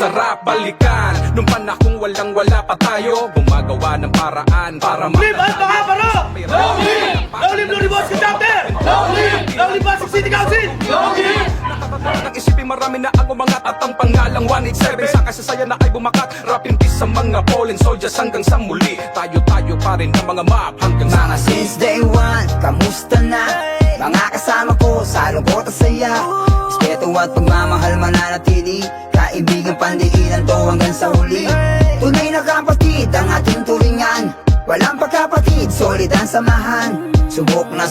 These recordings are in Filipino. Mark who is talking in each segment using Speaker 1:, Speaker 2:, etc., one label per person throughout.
Speaker 1: sarap balikan. Nung panahong walang wala pa tayo, gumagawa ng paraan para
Speaker 2: Live at makaparo! Long live! Long live Lori Boss Chapter! Long live! Long live Pasig City Council! Long live!
Speaker 1: Nang isipin marami na ang umangat at ang pangalang 187 sa kasasaya na ay bumakat. Rap in peace sa mga fallen soldiers hanggang sa muli. Tayo-tayo pa rin ang mga map hanggang sa
Speaker 3: Mga since day one, kamusta na? Mga kasama ko sa lungkot at saya. Respeto at pagmamahal mananatili, kaibigan pandiinan to hanggang sa huli. Tunay na kapatid ang ating turingan, walang pagkapatid, solid ang samahan. Subok na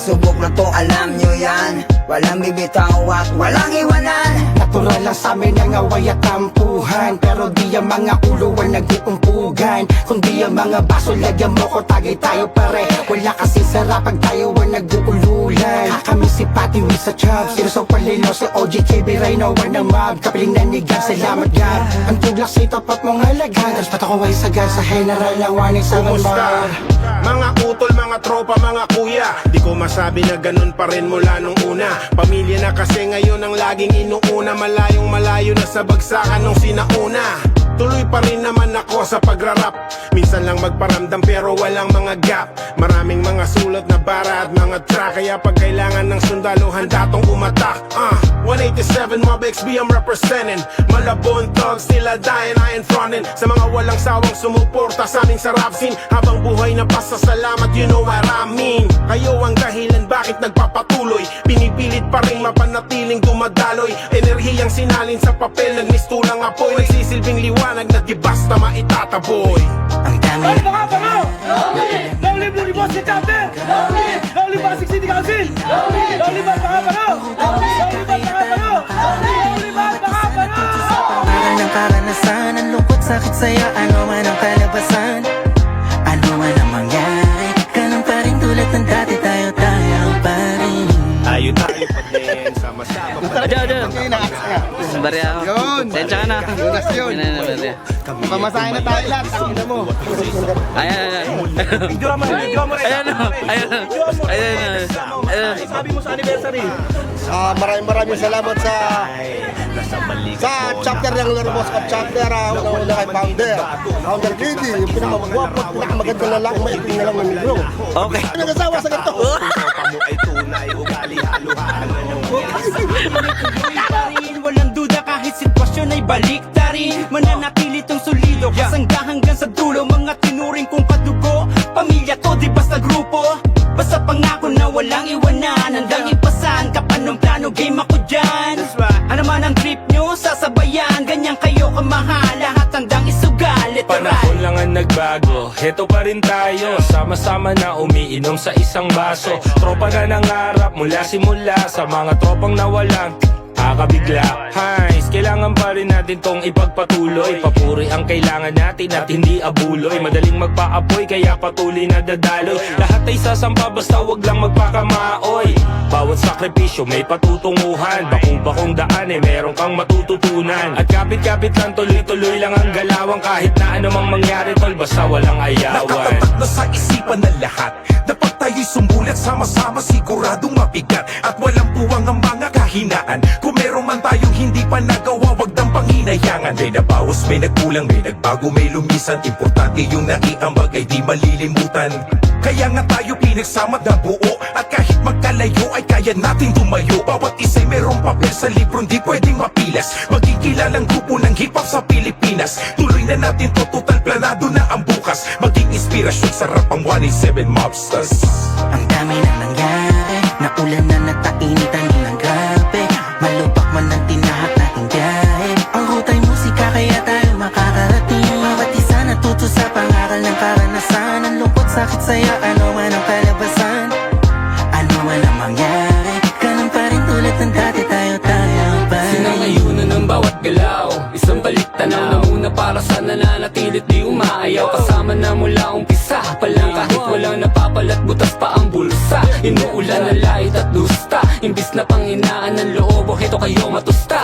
Speaker 3: to, alam nyo yan. Walang bibitaw at walang iwanan.
Speaker 4: Natural lang sa amin ang away at tampuhan, pero di ang mga ulo ay nag-uumpugan. Kundi ang mga baso lagyan mo ko, tagay tayo pare. Wala kasi sarap pag tayo ay nag-uululan. Kami si Patty, we sa Chubb, Sirso Palino, si OGKB, Rhino, war ng mob. Kapiling nanigan, salamat God. Ang tuglak sa itapat mong halagan, tapos patako ay sagad sa general ng 187 bar.
Speaker 5: Mga utol, mga tropa, mga kuya, di ko masabi na ganun pa rin mula nung una. Pamilya na kasi ngayon ang laging inuuna. Malayong malayo na sa bagsakan nung sinauna. Tuloy pa rin naman ako sa pagrarap. Minsan lang magparamdam pero walang mga gap. Maraming mga sulot na bara at mga track, kaya pag kailangan ng sundalo handa tong umatak. 187 Mob XB I'm representing. Malabon thugs, nila dying, I ain't frontin'. Sa mga walang sawang sumuporta sa aming sa rap scene, habang buhay na pasasalamat, you know what I mean. Kayo ang dahilan bakit nagpapatuloy, pinipilit pa rin mapanatiling dumadaloy. Enerhiyang sinalin sa papel, nagmistulang apoy, nagsisilbing liwanag na di basta maitataboy.
Speaker 3: Ang dami
Speaker 2: Live makaparo! Long live Lori Boss Chapter! Long live Pasig City Council! Long live at makaparo! Long live at makaparo! Long live at makaparo!
Speaker 6: Para ng karanasan, ang lungkot, sakit, saya, ano man ang kalabasan, ano man ang mangyari, ganun pa rin tulad ng dati, tayo pa rin.
Speaker 5: Tayo pa din, sama-sama pa din.
Speaker 7: Barya ako.
Speaker 8: Yun.
Speaker 7: Sensya ka na.
Speaker 8: Lunas yun.
Speaker 7: Yun na, barya.
Speaker 8: Pamasahin na tayo lahat. Ang ina mo.
Speaker 7: Ayan.
Speaker 2: Video mo rin! Video mo rin!
Speaker 7: Ayan.
Speaker 2: Sabi mo sa anniversary!
Speaker 8: Maraming salamat sa chapter ng Lori Boss Cup chapter. Una kay Founder Kiddy, yung pinakamagwapo at pinakamaganda lalaki, maiting na lang ng negro.
Speaker 7: Okay.
Speaker 8: Nag-asawa sa ganito.
Speaker 6: Walang duda kahit sitwasyon ay baliktarin, mananatili tong solido, kasangga hanggang sa dulo. Mga tinuring kong kadugo, pamilya ko di basta grupo. Basta pangako na walang iwanan, handang ipasan, kapanong plano, game ako dyan. Ano man ang trip nyo, sasabayan, ganyan kayo kamahal, lahat handang isugal, literal.
Speaker 9: Panahon lang ang nagbago, heto pa rin tayo, sama-sama na umiinom sa isang baso. Tropa na nangarap mula simula, sa mga tropang nawalang kakabigla. Hines, kailangan pa rin natin tong ipagpatuloy. Papuri ang kailangan natin at hindi abuloy. Madaling magpaapoy kaya patuloy na dadaloy. Lahat ay sasampa basta wag lang magpakamaoy. Bawat sakripisyo may patutunguhan, bakong daan meron kang matututunan. At kapit-kapit lang, tuloy-tuloy lang ang galawang, kahit na anumang mangyari tol, basta walang ayawan.
Speaker 1: Nakatatak na sa isipan ng lahat, dapat tayo'y sumulat, sama-sama siguradong mabigat. At walang puwang ang mga kahinaan, kung meron man tayong hindi pa nagawa, wag nang panginayangan. May nabawas, may nagkulang, may nagbago, may lumisan. Importante yung nakiambag ay di malilimutan. Kaya nga tayo pinagsama na buo, at kahit magkalayo ay kaya natin tumayo. Bawat isa'y merong papel sa libro, di pwedeng mapilas. Maging kilalang grupo ng hip-hop sa Pilipinas. Tuloy na natin to, total planado na ang bukas. Maging inspirasyon sa rap ang 187 Mobsters.
Speaker 6: Ang dami na nangyari, naulan na natainitan ng grabe. Malubak man ang tinahak nating biyahe, ang ruta'y musika kaya tayo makakarating. Bawat isa natuto sa pangaral ng karanasan, ang lungkot, sakit, saya, ano man ang kalabasan, ano man ang mangyari, ganun pa rin tulad ng dati, tayo pa rin.
Speaker 9: Sinangayunan ng bawat galaw, isang baliktanaw na muna para sa nananatilit di umaayaw. Kasama na mula umpisa pa lang, kahit walang napapalat, butas pa ang bulsa. Inuulan na lait at dusta, imbis na panghinaan ng loob, heto kayo matusta.